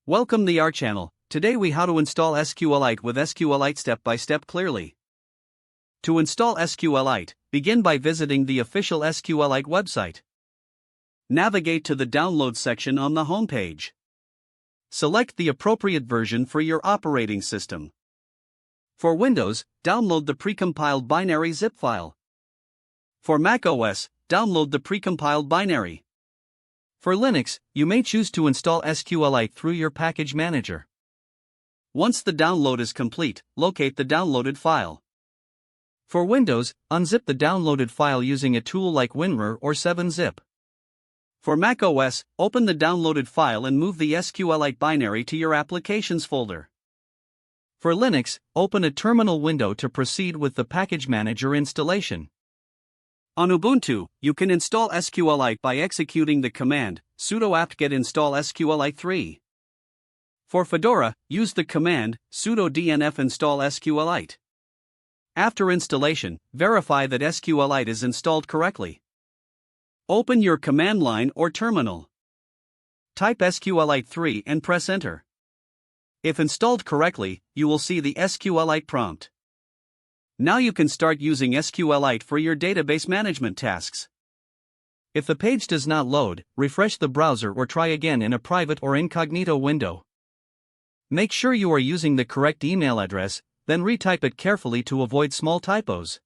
Welcome to our channel. Today we how to install SQLite with SQLite step by step clearly. To install SQLite, begin by visiting the official SQLite website. Navigate to the download section on the home page. Select the appropriate version for your operating system. For Windows, download the precompiled binary zip file. For Mac OS, download the precompiled binary. For Linux, you may choose to install SQLite through your package manager. Once the download is complete, locate the downloaded file. For Windows, unzip the downloaded file using a tool like WinRAR or 7-zip. For Mac OS, open the downloaded file and move the SQLite binary to your Applications folder. For Linux, open a terminal window to proceed with the package manager installation. On Ubuntu, you can install SQLite by executing the command sudo apt-get install SQLite 3. For Fedora, use the command sudo dnf install SQLite. After installation, verify that SQLite is installed correctly. Open your command line or terminal. Type SQLite 3 and press enter. If installed correctly, you will see the SQLite prompt. Now you can start using SQLite for your database management tasks. If the page does not load, refresh the browser or try again in a private or incognito window. Make sure you are using the correct email address, then retype it carefully to avoid small typos.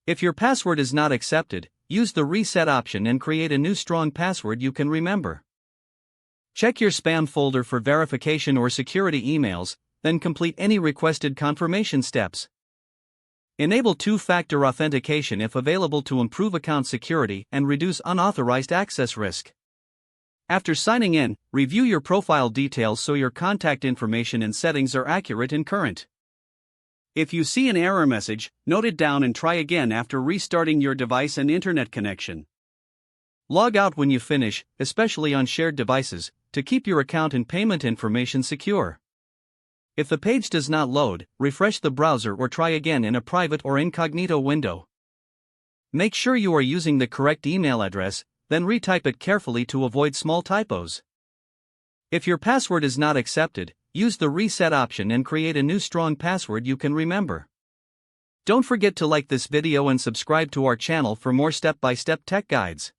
If your password is not accepted, use the reset option and create a new strong password you can remember. Check your spam folder for verification or security emails, then complete any requested confirmation steps. Enable two-factor authentication if available to improve account security and reduce unauthorized access risk. After signing in, review your profile details so your contact information and settings are accurate and current. If you see an error message, note it down and try again after restarting your device and internet connection. Log out when you finish, especially on shared devices, to keep your account and payment information secure. If the page does not load, refresh the browser or try again in a private or incognito window. Make sure you are using the correct email address, then retype it carefully to avoid small typos. If your password is not accepted, use the reset option and create a new strong password you can remember. Don't forget to like this video and subscribe to our channel for more step-by-step tech guides.